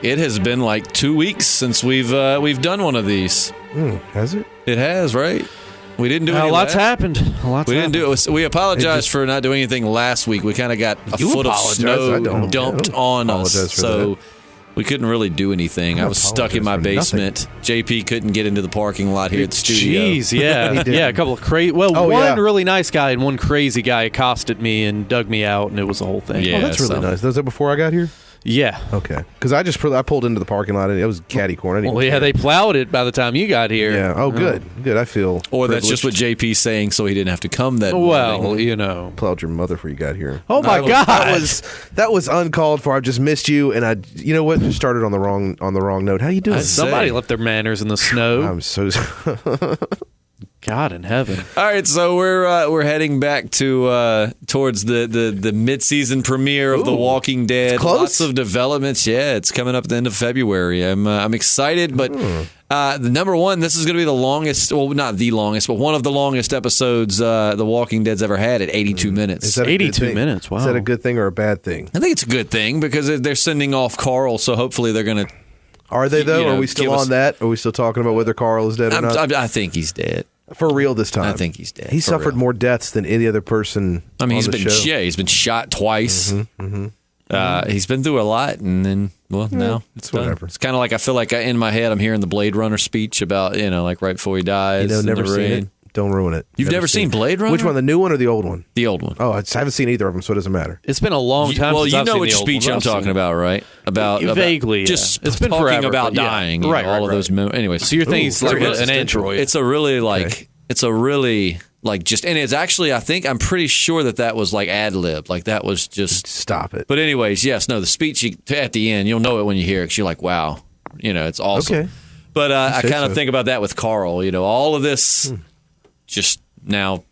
It has been like 2 weeks since we've done one of these. Has it? It has, right? We didn't do anything. A lot's happened. We didn't do it. We apologize for not doing anything last week. We kind of got a foot of snow dumped on us, so we couldn't really do anything. I was stuck in my basement. JP couldn't get into the parking lot here at the studio. Jeez, yeah. A couple of crazy. Well, one really nice guy and one crazy guy accosted me and dug me out, and it was a whole thing. Yeah, that's really nice. Was that before I got here? Yeah. Okay. Because I pulled into the parking lot and it was catty corn. They plowed it by the time you got here. Yeah. Oh, good. Good. I feel. Or that's just what JP's saying, so he didn't have to come that morning. morning. You know. Plowed your mother before you got here. Oh my God. That was uncalled for. I just missed you, and you know what? Just started on the wrong note. How you doing? Somebody left their manners in the snow. I'm so. God in heaven. All right, so we're heading back to towards the mid-season premiere of The Walking Dead. It's close. Lots of developments. Yeah, it's coming up at the end of February. I'm excited, but the number one, this is going to be the longest. Well, not the longest, but one of the longest episodes The Walking Dead's ever had at 82 minutes. Is that 82 minutes? Wow. Is that a good thing or a bad thing? I think it's a good thing because they're sending off Carl, so hopefully they're going to. Are they though? Are we still on that? Are we still talking about whether Carl is dead or not? I think he's dead. For real this time. I think he's dead. He suffered more deaths than any other person. I mean, on the show. he's been shot twice. He's been through a lot, and then now it's done. whatever. It's kind of like I feel like in my head I'm hearing the Blade Runner speech about like right before he dies. Never seen it. Don't ruin it. You've never seen Blade Runner? Which one, the new one or the old one? The old one. Oh, I haven't seen either of them, so it doesn't matter. It's been a long time since I've seen which the old speech one. I'm talking about, right? About vaguely, just it's been talking forever, about but dying. right, all of those. Anyway, so you're thinking it's like an android. It's a really just, and it's actually, I'm pretty sure that was like ad lib, like that was just stop it. But anyways, the speech at the end, you'll know it when you hear it. 'Cause you're like, wow, it's awesome. Okay. But I kind of think about that with Carl. All of this just now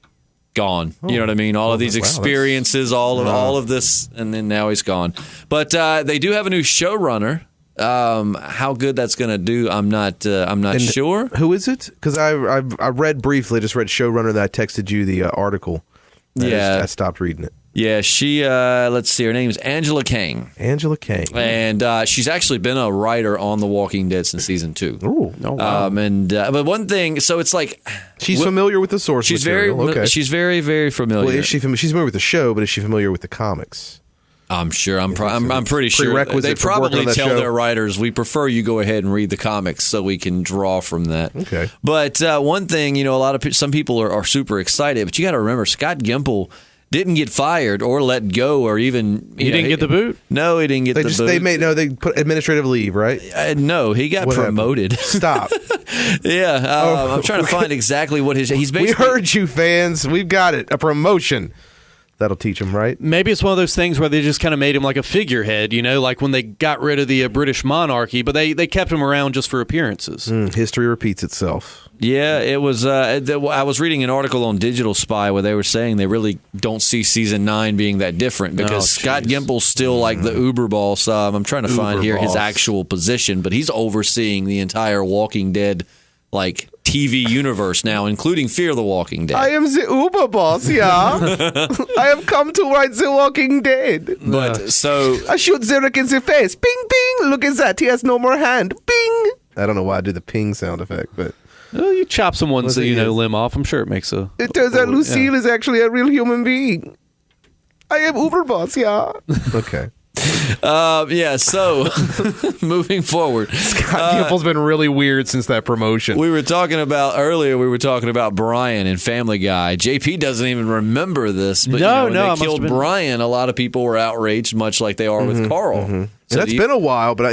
gone. You know what I mean? All of these experiences, all of this, and then now he's gone. But they do have a new showrunner. How good that's going to do, I'm not sure. Who is it? Because I read briefly, just read showrunner, that I texted you the article. I stopped reading it. Yeah, she, let's see, her name is Angela Kang. Angela Kang. And she's actually been a writer on The Walking Dead since season 2. Oh, wow. But one thing, so it's like... She's familiar with the source material. She's very, very familiar. Well, she's familiar with the show, but is she familiar with the comics? I'm sure. I'm pretty sure. They probably tell their writers, we prefer you go ahead and read the comics so we can draw from that. Okay. But one thing, some people are super excited, but you got to remember, Scott Gimple didn't get fired or let go or even... He didn't get the boot? No, he didn't get the boot. They put administrative leave, right? No, he got promoted. Stop. Yeah. I'm trying to find exactly what he's basically... We heard you, fans. We've got it. A promotion. That'll teach him, right? Maybe it's one of those things where they just kind of made him like a figurehead, like when they got rid of the British monarchy, but they kept him around just for appearances. History repeats itself. Yeah, it was. I was reading an article on Digital Spy where they were saying they really don't see season 9 being that different because Scott Gimple's still like the Uber boss. I'm trying to find here his actual position, but he's overseeing the entire Walking Dead TV universe now, including Fear the Walking Dead. I am the Uber boss, yeah. I have come to write The Walking Dead. But so I shoot Zurich in the face. Ping, ping. Look at that. He has no more hand. Ping. I don't know why I did the ping sound effect, but you chop someone's limb off. I'm sure it makes a. It turns out Lucille is actually a real human being. I am Uber boss, yeah. Okay. So moving forward, Scott Gimple's been really weird since that promotion. We were talking about Brian in Family Guy. JP doesn't even remember this, but when they killed Brian, a lot of people were outraged, much like they are with Carl. So that's been a while, but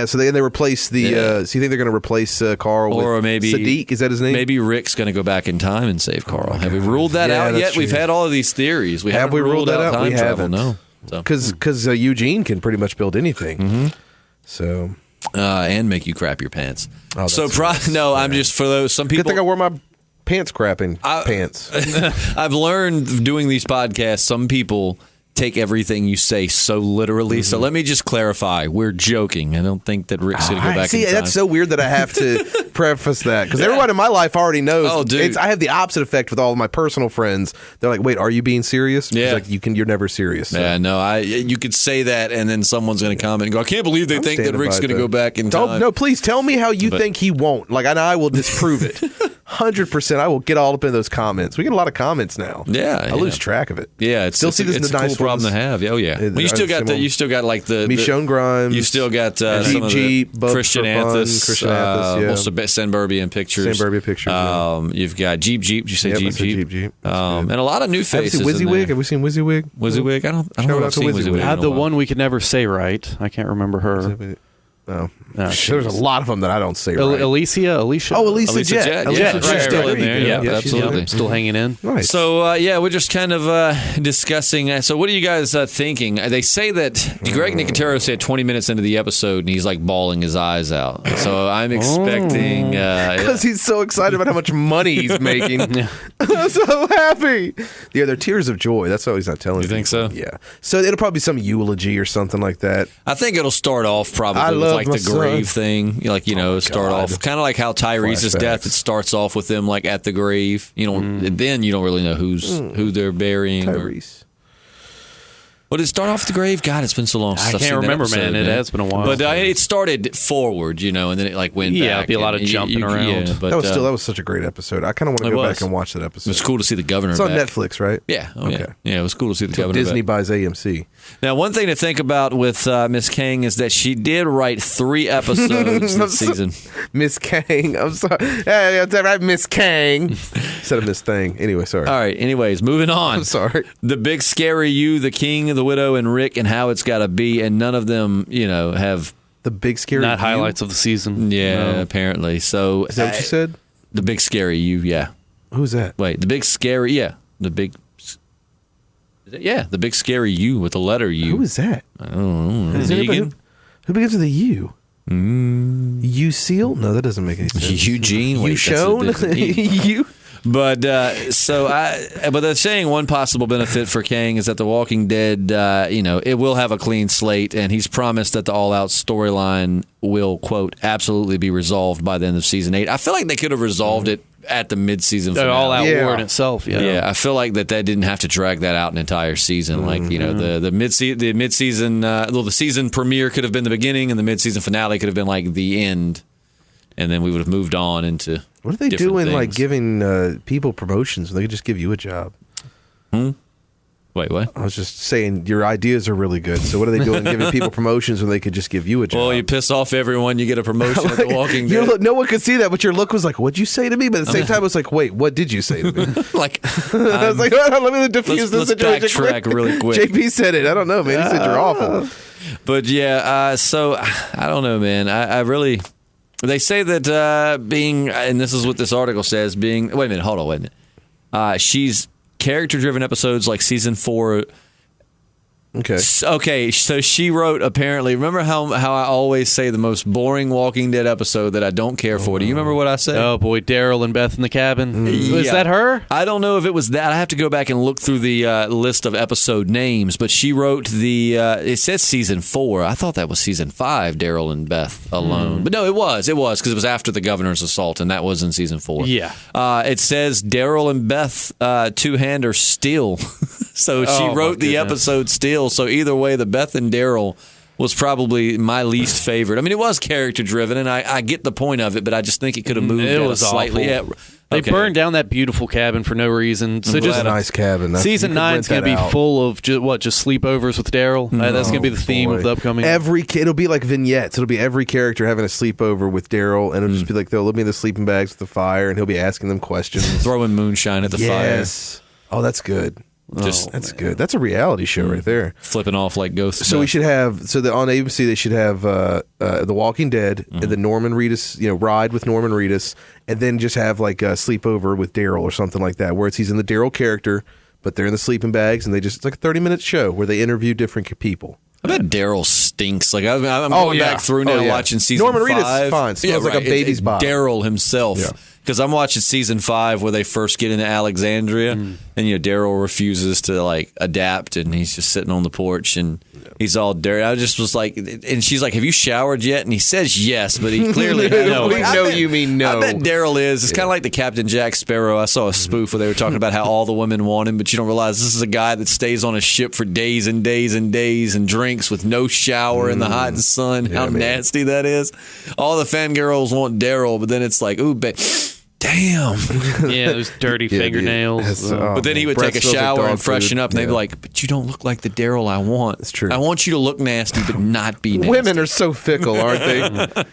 so they replaced the. So you think they're going to replace Carl with maybe Sadiq? Is that his name? Maybe Rick's going to go back in time and save Carl. Have we ruled that out yet? We've had all of these theories. Have we ruled that out? Time we travel. haven't. No. Because Eugene can pretty much build anything. So and make you crap your pants. I'm just for those some people. Good thing I wore my pants crapping pants. I've learned doing these podcasts. Some people take everything you say so literally. So let me just clarify. We're joking. I don't think that Rick's going to go back in time. That's so weird that I have to preface that because everyone in my life already knows. Oh, dude. I have the opposite effect with all of my personal friends. They're like, wait, are you being serious? Yeah. It's like, you're never serious. So. Yeah, no, you could say that and then someone's going to comment and go, I can't believe they think that Rick's going to go back in time. No, please tell me how you think he won't. Like, I will disprove it. 100%. I will get all up in those comments. We get a lot of comments now. Yeah, I lose track of it. Yeah, it's a cool problem to have. Oh yeah, well, you still got like the Michonne Grimes. You still got some of the Christian Anthus. Well, Senberbian pictures. You've got Jeep. Did you say Jeep? And a lot of new faces. Have we seen WYSIWYG? WYSIWYG? I don't know if I've seen WYSIWYG. The one we could never say right. I can't remember her. No, there's a lot of them that I don't say right. Alicia. Oh, Alicia Jett. She's still in there. Yeah, absolutely. Still hanging in. Nice. So, we're just kind of discussing. So, what are you guys thinking? They say that Greg Nicotero said 20 minutes into the episode, and he's like bawling his eyes out. So, I'm expecting... Because he's so excited about how much money he's making. I'm so happy. Yeah, they're tears of joy. That's all he's not telling you. You think so? Yeah. So, it'll probably be some eulogy or something like that. I think it'll start off probably with like the grave thing, like start off kind of like how Tyrese's death. It starts off with them like at the grave. Then you don't really know who they're burying. Tyrese. Did it start off at the grave? God, it's been so long since I can't remember, man. It has been a while. But it started forward, and then it like went back. Yeah, it'd be a lot of jumping around. Yeah, but, that was such a great episode. I kind of want to go back and watch that episode. It was cool to see the governor. It's on Netflix, right? Yeah. Okay. Yeah, it was cool to see the governor. Disney buys AMC. Now, one thing to think about with Miss Kang is that she did write 3 episodes this season. Miss Kang. I'm sorry. Yeah, that's right, Miss Kang. Instead of Miss Thing. Anyway, sorry. All right. Anyways, moving on. I'm sorry. The Big Scary You, the King, the Widow, and Rick, and how it's got to be, and none of them, have the Big Scary not You? Highlights of the season. Yeah, apparently. So is that what you said? The Big Scary You, yeah. Who's that? Wait, the Big Scary, yeah, the Big. The Big Scary You with the letter U. Who is that? I don't know. Who begins with a U? You Seal? No, that doesn't make any sense. Eugene. You shown? You. But but they're saying one possible benefit for Kang is that The Walking Dead, it will have a clean slate, and he's promised that the all-out storyline will, quote, absolutely be resolved by the end of season 8. I feel like they could have resolved it at the mid-season finale. All-out war in itself. Yeah, I feel like that didn't have to drag that out an entire season. Like the mid-season, the season premiere could have been the beginning, and the mid-season finale could have been like the end, and then we would have moved on into. What are they doing, like giving people promotions when they could just give you a job? Wait, what? I was just saying your ideas are really good. So what are they doing giving people promotions when they could just give you a job? Well, you piss off everyone, you get a promotion at The Walking Dead. No one could see that, but your look was like, what'd you say to me? But at the same time, it was like, wait, what did you say to me? I was like, let me diffuse this situation. Let's backtrack really quick. JP said it. I don't know, man. He said you're awful. But yeah, so I don't know, man. I really... They say that being, and this is what this article says, wait a minute. She's character-driven episodes like season 4. Okay, so she wrote, apparently, remember how I always say the most boring Walking Dead episode that I don't care for? Do you remember what I said? Oh, boy, Daryl and Beth in the cabin. Was that her? I don't know if it was that. I have to go back and look through the list of episode names, but she wrote it says season 4. I thought that was season 5, Daryl and Beth alone. But no, it was because it was after the governor's assault, and that was in season 4. Yeah. It says Daryl and Beth two-hander still. So she wrote the episode still. So either way, the Beth and Daryl was probably my least favorite. I mean, it was character driven, and I get the point of it, but I just think it could have moved slightly. Yeah, they burned down that beautiful cabin for no reason. So just a nice cabin. Season 9 is going to be full of just sleepovers with Daryl. That's going to be the theme of the upcoming. It'll be like vignettes. It'll be every character having a sleepover with Daryl, and it'll just be like they'll be in the sleeping bags with the fire, and he'll be asking them questions, throwing moonshine at the fire. Yes. Oh, that's good. That's good. That's a reality show right there. Flipping off like ghosts. So we should have on ABC they should have The Walking Dead and the Norman Reedus, ride with Norman Reedus, and then just have like a sleepover with Daryl or something like that, where he's in the Daryl character, but they're in the sleeping bags, and it's like a 30-minute show where they interview different people. I bet Daryl stinks. Like I'm going back through now watching season 5. Norman Reedus is fine. Smells like a baby's body. Daryl himself. because I'm watching season 5 where they first get into Alexandria, and Daryl refuses to like adapt, and he's just sitting on the porch and he's all dirty. I just was like, and she's like, "Have you showered yet?" And he says yes, but he clearly no. We know you mean no. I bet Daryl is. It's kind of like the Captain Jack Sparrow. I saw a spoof where they were talking about how all the women want him, but you don't realize this is a guy that stays on a ship for days and days and days and drinks with no shower in the hot sun. How nasty that is. All the fangirls want Daryl, but then it's like, ooh, damn. Yeah, those dirty fingernails. But then he would take a shower and freshen up, and they'd be like, "But you don't look like the Daryl I want. That's true. I want you to look nasty, but not be nasty." Women are so fickle, aren't they?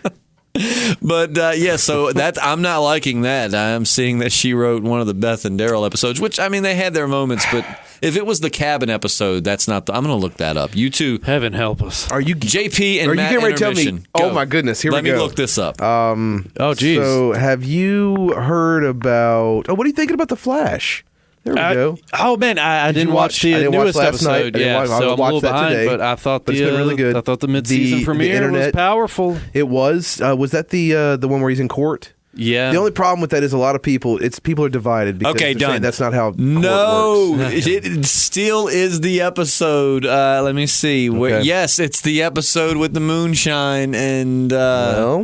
But so I'm not liking that. I'm seeing that she wrote one of the Beth and Daryl episodes, which I mean they had their moments, but if it was the cabin episode, that's not. I'm going to look that up. You two, heaven help us. Are you JP and are Matt? You getting ready to tell me? Go. Oh my goodness! Here we go. Let me look this up. Oh geez. So have you heard about? Oh, what are you thinking about the Flash? There we go. Oh man, I didn't watch the newest episode. Yeah, so I'm a little behind. Today, but I thought it's been really good. I thought the mid-season premiere was powerful. It was. Was that the one where he's in court? Yeah. The only problem with that is a lot of people are divided. Because okay, done. That's not how. No, court works. It still is the episode. Let me see. Okay. Yes, it's the episode with the moonshine and.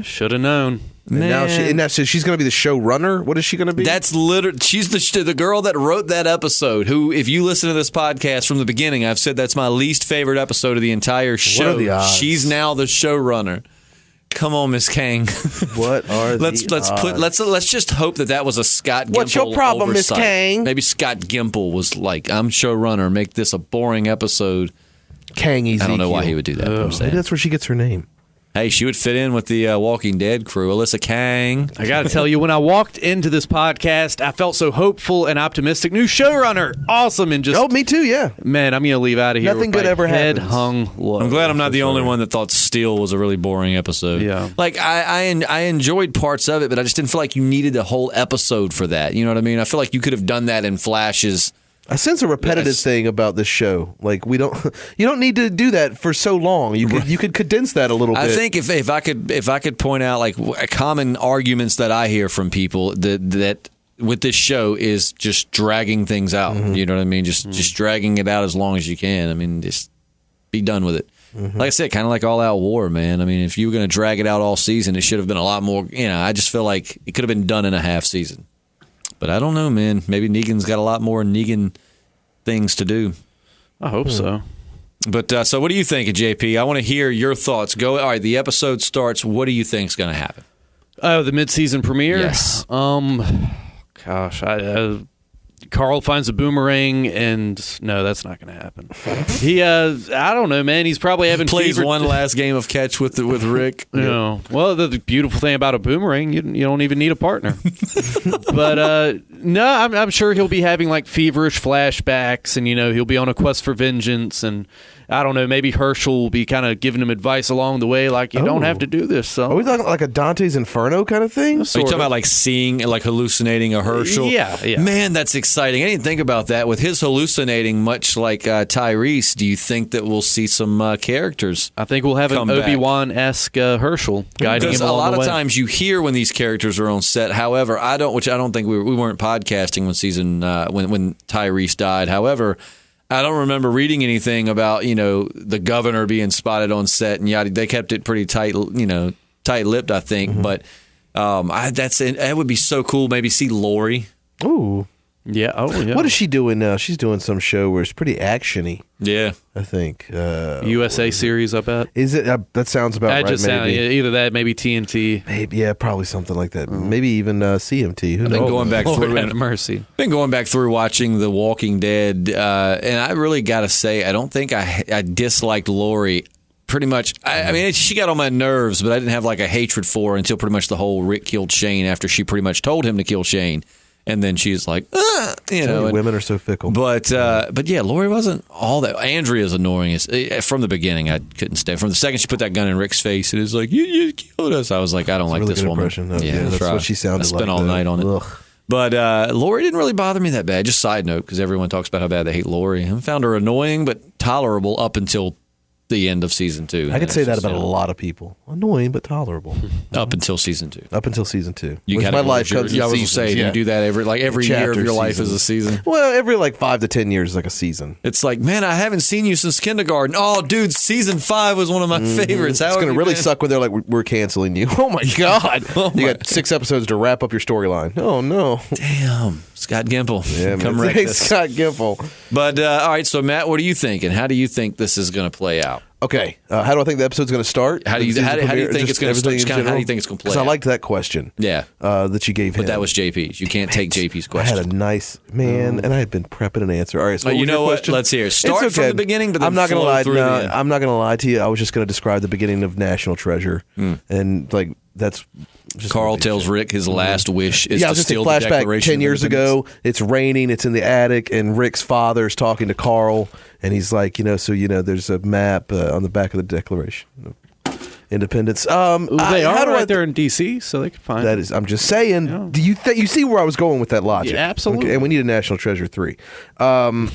Should have known. And now she's going to be the showrunner. What is she going to be? That's literally she's the girl that wrote that episode. Who, if you listen to this podcast from the beginning, I've said that's my least favorite episode of the entire show. What are the odds? She's now the showrunner. Come on, Miss Kang. What are let's just hope that was a Scott Gimple. What's your problem, Miss oversight. Kang? Maybe Scott Gimple was like, "I'm showrunner. Make this a boring episode." Kang Ezekiel. I don't know why he would do that. But I'm saying. Maybe that's where she gets her name. Hey, she would fit in with the Walking Dead crew. Alyssa Kang. I got to tell you, when I walked into this podcast, I felt so hopeful and optimistic. New showrunner, awesome, and just me too. Yeah, man, I'm gonna leave out of here. Nothing with good my ever head happens. hung low. I'm glad I'm not the only one that thought Steel was a really boring episode. Yeah, like I enjoyed parts of it, but I just didn't feel like you needed a whole episode for that. You know what I mean? I feel like you could have done that in flashes. I sense a repetitive thing about this show. Like you don't need to do that for so long. You could condense that a little bit. I think if I could point out like common arguments that I hear from people that with this show is just dragging things out. Mm-hmm. You know what I mean? Just dragging it out as long as you can. I mean, just be done with it. Mm-hmm. Like I said, kind of like All Out War, man. I mean, if you were going to drag it out all season, it should have been a lot more. I just feel like it could have been done in a half season. But I don't know, man. Maybe Negan's got a lot more Negan things to do. I hope so. But so what do you think of JP? I want to hear your thoughts. Go. All right, the episode starts. What do you think is going to happen? Oh, the mid-season premiere? Yes. Gosh, Carl finds a boomerang, and no, that's not going to happen. He, I don't know, man. He's probably having plays one last game of catch with Rick. No, well, the beautiful thing about a boomerang, you don't even need a partner. But no, I'm sure he'll be having like feverish flashbacks, and he'll be on a quest for vengeance, and I don't know, maybe Herschel will be kind of giving him advice along the way, like you don't have to do this. So are we talking like a Dante's Inferno kind of thing? Are you talking about like seeing, like hallucinating a Herschel? Yeah. Man, that's exciting. I didn't think about that. With his hallucinating, much like Tyrese, do you think that we'll see some characters? I think we'll have an Obi-Wan-esque Herschel guiding him along the way. Because a lot of times you hear when these characters are on set. However, I don't think we weren't podcasting when Tyrese died. However, I don't remember reading anything about the governor being spotted on set and yada. They kept it pretty tight-lipped, I think. Mm-hmm. But that would be so cool. Maybe see Lori. Ooh. Yeah. Oh, yeah. What is she doing now? She's doing some show where it's pretty action-y. Yeah. I think. USA series, I bet. Is it? That sounds about right. Either that, maybe TNT. Maybe, yeah, probably something like that. Maybe even CMT. Who knows? Been going back through have mercy. Been going back through watching The Walking Dead, and I really got to say, I don't think I disliked Lori. Pretty much, I mean, she got on my nerves, but I didn't have like a hatred for her until pretty much the whole Rick killed Shane after she pretty much told him to kill Shane. And then she's like, women are so fickle. But yeah, Lori wasn't all that. Andrea's annoying. From the beginning, I couldn't stand. From the second she put that gun in Rick's face, it was like, you killed us. I was like, I don't like really this woman. Yeah, that's what she sounded like. I spent all night on it. Ugh. But Lori didn't really bother me that bad. Just side note, because everyone talks about how bad they hate Lori. I found her annoying, but tolerable up until the end of season 2. I could say that about a lot of people. Annoying, but tolerable. Up until season 2. Up until season 2. You my life comes in seasons. Say, you do that every year of your life is a season. Well, every 5 to 10 years is like a season. It's like, man, I haven't seen you since kindergarten. Oh, dude, season 5 was one of my favorites. It's going to really suck when they're like, we're canceling you. Oh my God. You got 6 episodes to wrap up your storyline. Oh no. Damn. Scott Gimple. Yeah, come wreck this. Scott Gimple. But all right, so Matt, what are you thinking? How do you think this is going to play out? Okay, how do I think the episode's going to start? How do you think it's going to start? How do you think it's going to play out? Because I liked that question. Yeah, that you gave him. But that was JP's. You can't take JP's question. I had a nice man, and I had been prepping an answer. All right, so you know what? Question? Let's hear. Start from the beginning, but then I'm not going to lie. No, I'm not going to lie to you. I was just going to describe the beginning of National Treasure, and that's. Carl tells Rick his last wish is to steal the flashback Declaration 10 years ago. It's raining. It's in the attic, and Rick's father's talking to Carl, and he's like, there's a map on the back of the Declaration of Independence. They are right there in D.C., so they can find that. I'm just saying. Yeah. Do you you see where I was going with that logic? Yeah, absolutely. Okay, and we need a National Treasure 3. I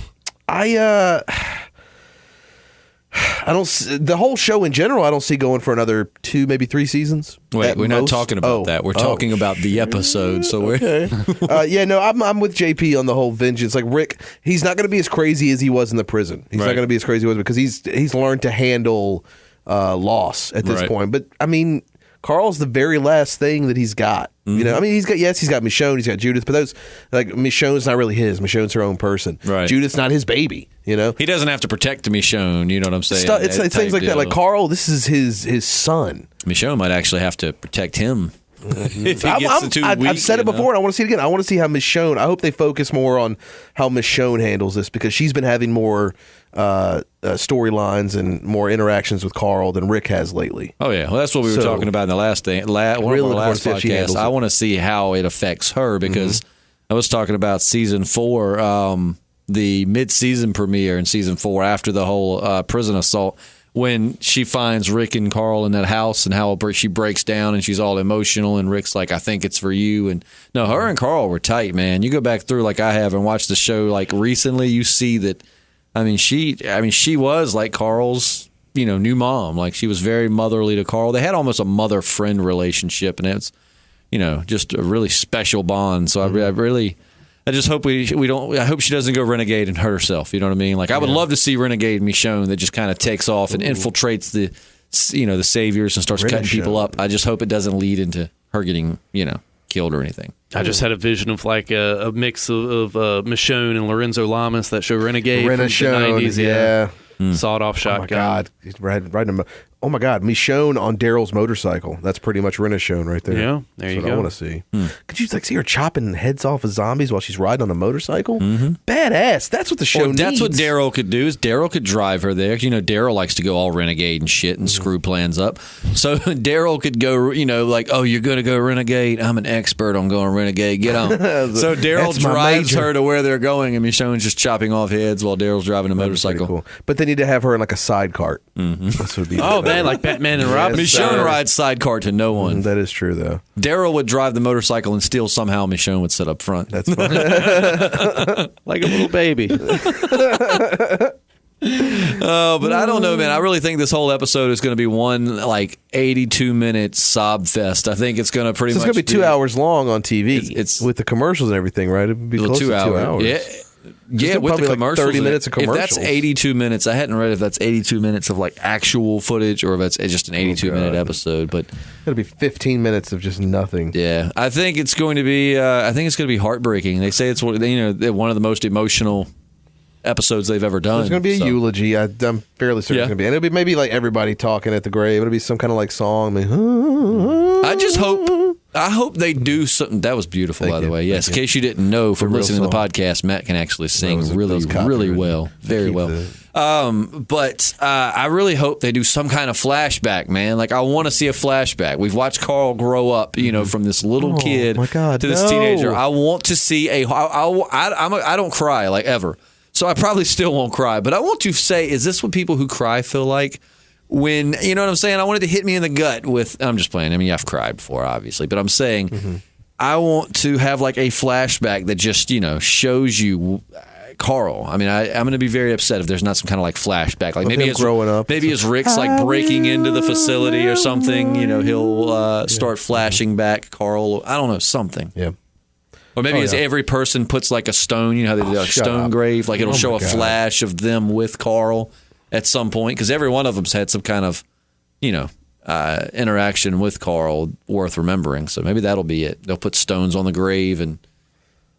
don't. The whole show in general, I don't see going for another 2, maybe 3 seasons. Wait, we're not talking about that. We're talking about the episode. So we're okay. No, I'm with JP on the whole vengeance. Like Rick, he's not going to be as crazy as he was in the prison. He's not going to be as crazy as he was because he's learned to handle loss at this point. But I mean, Carl's the very last thing that he's got. Mm-hmm. I mean, he's got Michonne, he's got Judith, but those Michonne's not really his. Michonne's her own person. Right. Judith's not his baby. He doesn't have to protect Michonne. You know what I'm saying? It's things like that. Like Carl, this is his son. Michonne might actually have to protect him. If he gets too weak, I've said it before, and I want to see it again. I want to see how Michonne. I hope they focus more on how Michonne handles this because she's been having more storylines and more interactions with Carl than Rick has lately. Oh yeah, well that's what we were talking about in the last thing. One of our last podcasts. I want to see how it affects her because I was talking about season 4, the mid-season premiere in season 4 after the whole prison assault. When she finds Rick and Carl in that house and how she breaks down and she's all emotional and Rick's like, I think it's for you. And no, her and Carl were tight, man. You go back through like I have and watch the show like recently, you see that, she was like Carl's, new mom. Like she was very motherly to Carl. They had almost a mother-friend relationship and it's, just a really special bond. So I just hope we don't. I hope she doesn't go renegade and hurt herself. You know what I mean? Like I would love to see Renegade Michonne that just kind of takes off and infiltrates the saviors and starts cutting people up. I just hope it doesn't lead into her getting killed or anything. I just had a vision of like a mix of Michonne and Lorenzo Lamas, that show Renegade from the 90s. Yeah. Sawed-off shotgun. Oh my God, he's riding. Oh my God, Michonne on Daryl's motocycle. That's pretty much Michonne right there. Yeah, there you go. I want to see. Could you see her chopping heads off of zombies while she's riding on a motocycle? Mm-hmm. Badass. That's what the show needs. That's what Daryl could do. Is Daryl could drive her there. Daryl likes to go all renegade and shit and screw plans up. So Daryl could go. Like, oh, you're gonna go renegade. I'm an expert on going renegade. Get on. So Daryl drives her to where they're going, and Michonne's just chopping off heads while Daryl's driving a motorcycle. Cool. But they need to have her in like a side cart. Mm-hmm. That's what would be. Oh man, like Batman and Robin. Michonne rides sidecar to no one. That is true, though. Daryl would drive the motorcycle and still somehow Michonne would sit up front. That's fine. Like a little baby. Oh, but I don't know, man. I really think this whole episode is going to be one like 82-minute sob fest. I think it's going to pretty much. It's going to be 2 hours long on TV. It's with the commercials and everything, right? It would be close to 2 hours. Yeah, with the commercials. 30 minutes of commercials. If that's 82 minutes, I hadn't read if that's 82 minutes of like actual footage or if that's just an 82-minute episode. But it'll be 15 minutes of just nothing. Yeah, I think it's going to be. Heartbreaking. They say it's one of the most emotional episodes they've ever done. There's going to be a eulogy. I'm fairly certain it's going to be, and it'll be maybe like everybody talking at the grave. It'll be some kind of like song. I hope they do something. That was beautiful, by the way. Yes, in case you didn't know from listening to the podcast, Matt can actually sing really well. Very well. But I really hope they do some kind of flashback, man. Like, I want to see a flashback. We've watched Carl grow up, from this little kid to this teenager. I want to see I don't cry, like, ever. So I probably still won't cry. But I want to say, is this what people who cry feel like? When, you know what I'm saying? I wanted to hit me in the gut with, I'm just playing. I mean, I've cried before, obviously. But I'm saying, I want to have like a flashback that just, shows you, Carl. I mean, I'm going to be very upset if there's not some kind of like flashback, like maybe growing up. Maybe as Rick's like breaking into the facility or something. He'll start flashing back Carl. I don't know, something. Yeah. Or maybe as every person puts like a stone. You know how they do a stone grave. Like it'll show a flash of them with Carl at some point, because every one of them's had some kind of interaction with Carl worth remembering. So maybe that'll be it. They'll put stones on the grave, and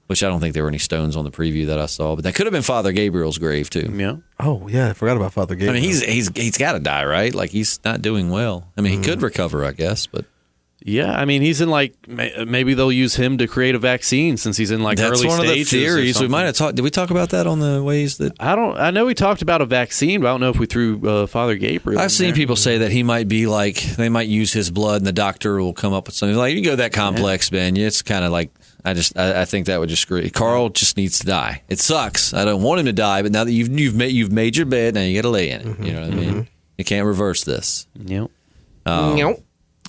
which I don't think there were any stones on the preview that I saw, but that could have been Father Gabriel's grave too. Yeah. Oh yeah, I forgot about Father Gabriel. I mean, he's got to die, right? Like he's not doing well. I mean, he could recover, I guess, but. Yeah, I mean, he's in like maybe they'll use him to create a vaccine since he's in like That's early stages. That's one of the theories. We might have talked. Did we talk about that on the ways that? I know we talked about a vaccine, but I don't know if we threw Father Gabriel. I've seen people say that he might be like they might use his blood, and the doctor will come up with something like you go that complex, man. It's kind of like I think that would just screw. Carl just needs to die. It sucks. I don't want him to die, but now that you've made your bed, now you got to lay in it. You know what I mean? You can't reverse this. Yep.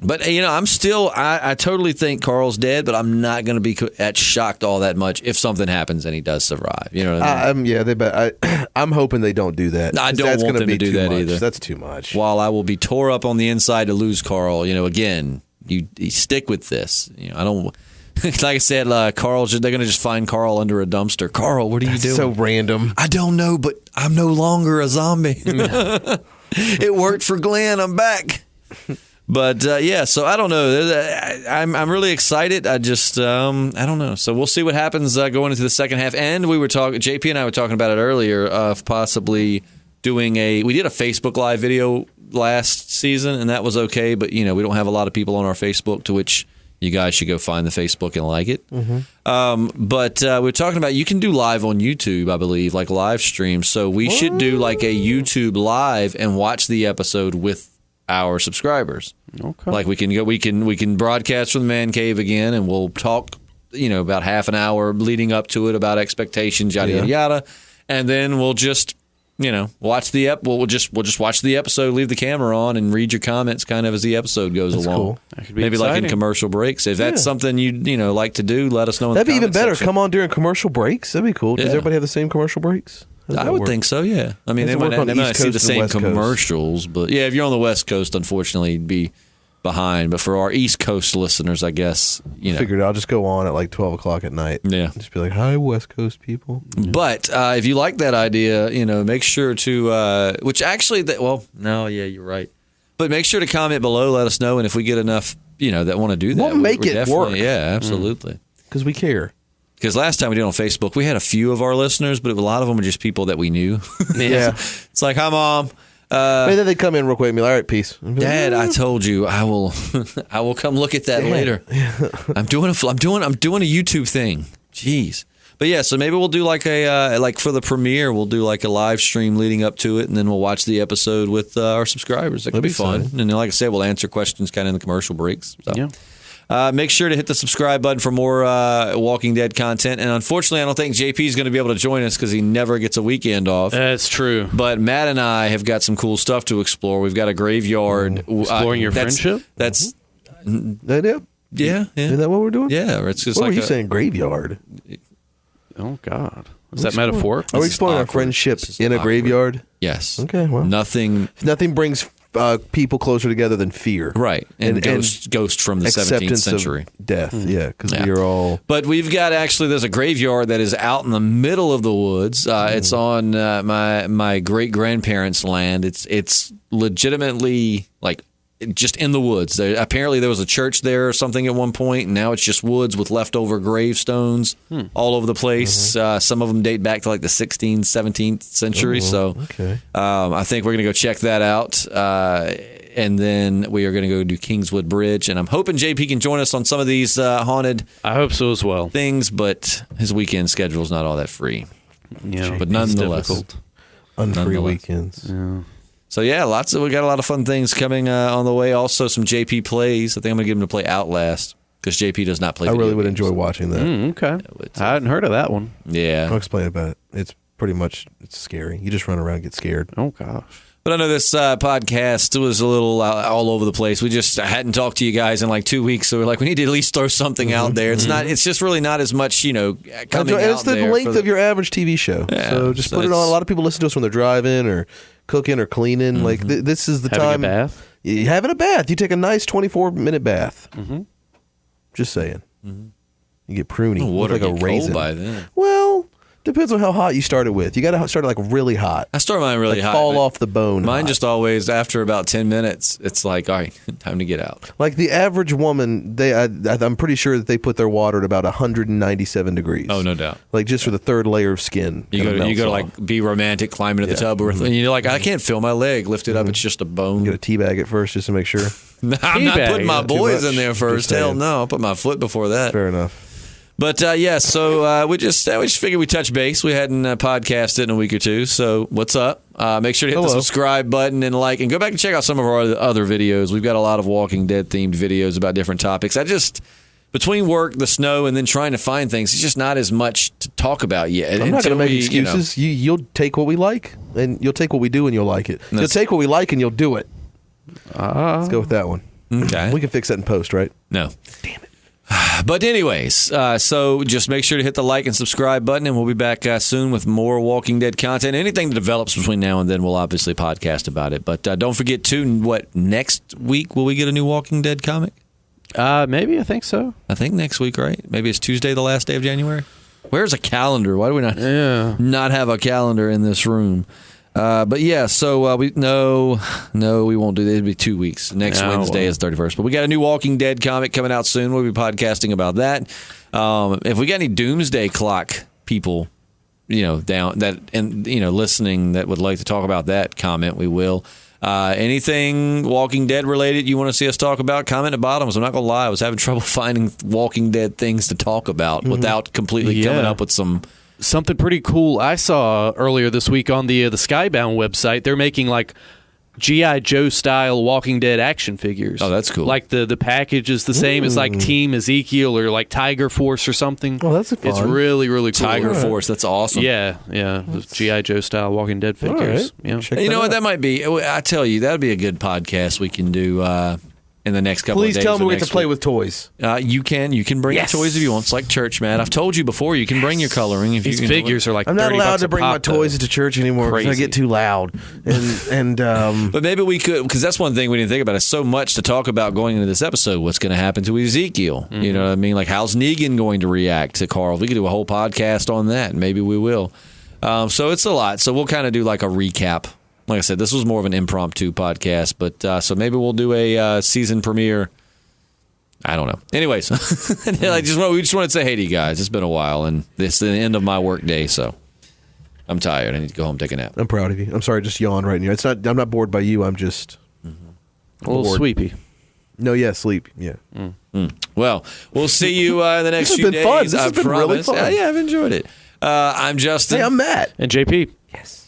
But, I totally think Carl's dead, but I'm not going to be shocked all that much if something happens and he does survive. You know what I mean? I'm hoping they don't do that. I don't want them to do that either. That's too much. While I will be tore up on the inside to lose Carl, again, you stick with this. I don't... Like I said, Carl, they're going to just find Carl under a dumpster. Carl, what are you doing? So random. I don't know, but I'm no longer a zombie. It worked for Glenn. I'm back. But so I don't know. I'm really excited. I just I don't know. So we'll see what happens going into the second half. And we were talking. JP and I were talking about it earlier of possibly doing we did a Facebook Live video last season, and that was okay. But we don't have a lot of people on our Facebook, to which you guys should go find the Facebook and like it. But we're talking about you can do live on YouTube, I believe, like live streams. So we should do like a YouTube live and watch the episode with our subscribers. Okay. Like we can broadcast from the man cave again, and we'll talk, about half an hour leading up to it about expectations, yada yada yada, and then we'll just watch the we'll just watch the episode, leave the camera on, and read your comments kind of as the episode goes along. Cool. That could be maybe exciting. like in commercial breaks. If that's something you'd like to do, let us know. That'd be even better. Section. Come on during commercial breaks. That'd be cool. Does everybody have the same commercial breaks? I would think so, yeah. I mean, they might not see the same commercials, but yeah, if you're on the West Coast, unfortunately, you'd be behind. But for our East Coast listeners, I guess, Figured I'll just go on at like 12 o'clock at night. Yeah. Just be like, hi, West Coast people. But if you like that idea, make sure to, which actually, you're right. But make sure to comment below, let us know, and if we get enough, that want to do that. We'll make it work. Yeah, absolutely. Because we care. Because last time we did it on Facebook, we had a few of our listeners, but a lot of them were just people that we knew. Yeah. It's like, hi, Mom. Maybe they come in real quick and be like, all right, peace. Dad, I told you I will come look at that later. I'm doing a YouTube thing. Jeez. But yeah, so maybe we'll do like like for the premiere, we'll do like a live stream leading up to it, and then we'll watch the episode with our subscribers. That could be fun. And then, like I said, we'll answer questions kind of in the commercial breaks. So. Yeah. Make sure to hit the subscribe button for more Walking Dead content. And unfortunately, I don't think JP is going to be able to join us because he never gets a weekend off. That's true. But Matt and I have got some cool stuff to explore. We've got a graveyard. Exploring your friendship? That's... Yeah. Is that what we're doing? Yeah. It's just what were you saying, graveyard? Oh, God. Is that metaphor? Are we exploring our friendship in a graveyard? Yes. Okay, well. Nothing brings people closer together than fear. Right. And ghost from the 17th century. Death, because we are all... But we've got there's a graveyard that is out in the middle of the woods. It's on my great-grandparents' land. It's legitimately like just in the woods. Apparently there was a church there or something at one point, and now it's just woods with leftover gravestones all over the place. Some of them date back to like the 16th, 17th century. I think we're going to go check that out. And then we are going to go do Kingswood Bridge. And I'm hoping JP can join us on some of these haunted I hope so as well. things, but his weekend schedule is not all that free. Yeah, but nonetheless. Unfree weekends. Yeah. So we got a lot of fun things coming on the way. Also, some JP plays. I think I'm going to get him to play Outlast because JP does not play. I really would games. enjoy watching that. Okay, I hadn't heard of that one. Yeah, I'll explain about it. It's pretty much scary. You just run around and get scared. Oh gosh. But I know this podcast was a little all over the place. I hadn't talked to you guys in like 2 weeks, so we're like, we need to at least throw something out there. It's not. It's just really not as much, coming out there. It's the length of your average TV show. Yeah, so just put it on. A lot of people listen to us when they're driving or cooking or cleaning. Mm-hmm. Like this is the having time. A bath. You having a bath. You take a nice 24-minute bath. Mm-hmm. Just saying. Mm-hmm. You get pruny. The water like a get raisin. cold by then. Well, depends on how hot you start it with. You got to start it like really hot. I start mine really hot. Fall off the bone. Mine hot. just always, after about 10 minutes, it's like, all right, time to get out. Like the average woman, I'm pretty sure that they put their water at about 197 degrees. Oh, no doubt. Like just for the third layer of skin. You go to like be romantic, climb into the tub, and you're like, I can't feel my leg. Lift it up, it's just a bone. You got to teabag it first just to make sure. No, I'm not putting my boys in there first. Just Hell no, I'll put my foot before that. Fair enough. But so we just figured we'd touch base. We hadn't podcasted in a week or two, so what's up? Make sure to hit the subscribe button and like, and go back and check out some of our other videos. We've got a lot of Walking Dead themed videos about different topics. Between work, the snow, and then trying to find things, it's just not as much to talk about yet. I'm not going to make excuses. You'll take what we like, and you'll take what we do, and you'll like it. You'll take what we like, and you'll do it. Let's go with that one. Okay. We can fix that in post, right? No. Damn it. But anyways, so just make sure to hit the like and subscribe button, and we'll be back soon with more Walking Dead content. Anything that develops between now and then, we'll obviously podcast about it. But don't forget, too, next week, will we get a new Walking Dead comic? Maybe. I think so. I think next week, right? Maybe it's Tuesday, the last day of January. Where's a calendar? Why do we not have a calendar in this room? But yeah, so we won't do that. It'll be 2 weeks. Next Wednesday is 31st. But we got a new Walking Dead comic coming out soon. We'll be podcasting about that. If we got any Doomsday Clock people, down that and listening that would like to talk about that, comment. We will. Anything Walking Dead related you want to see us talk about, comment at the bottom. So I'm not gonna lie, I was having trouble finding Walking Dead things to talk about without completely coming up with something pretty cool I saw earlier this week on the Skybound website. They're making like G.I. Joe style Walking Dead action figures. Oh, that's cool. Like the package is the same as like Team Ezekiel or like Tiger Force or something. Oh, that's fun. It's really, really cool. Tiger Force, that's awesome. Yeah. G.I. Joe style Walking Dead figures. Right. Yeah. You know what? That might be, I tell you, that would be a good podcast we can do in the next couple of days. Please tell me we get to play with toys. You can bring your toys if you want. It's like church, man. I've told you before, you can bring your coloring. If These you figures are like I'm not $30 allowed to bring my pop, toys into church anymore because I get too loud. And But maybe we could, because that's one thing we didn't think about. It's so much to talk about going into this episode. What's going to happen to Ezekiel? Mm-hmm. You know what I mean? Like, how's Negan going to react to Carl? We could do a whole podcast on that. Maybe we will. So it's a lot. So we'll kind of do like a recap. Like I said, this was more of an impromptu podcast. But so maybe we'll do a season premiere. I don't know. Anyways, we just wanted to say hey to you guys. It's been a while, and it's the end of my work day, so I'm tired. I need to go home and take a nap. I'm proud of you. I'm sorry, just yawn right now. I'm not bored by you. I'm just a little sleepy. No, sleep. Yeah. Well, we'll see you in the next few days. This has been fun. This has been really fun. Yeah, I've enjoyed it. I'm Justin. Hey, I'm Matt. And JP. Yes.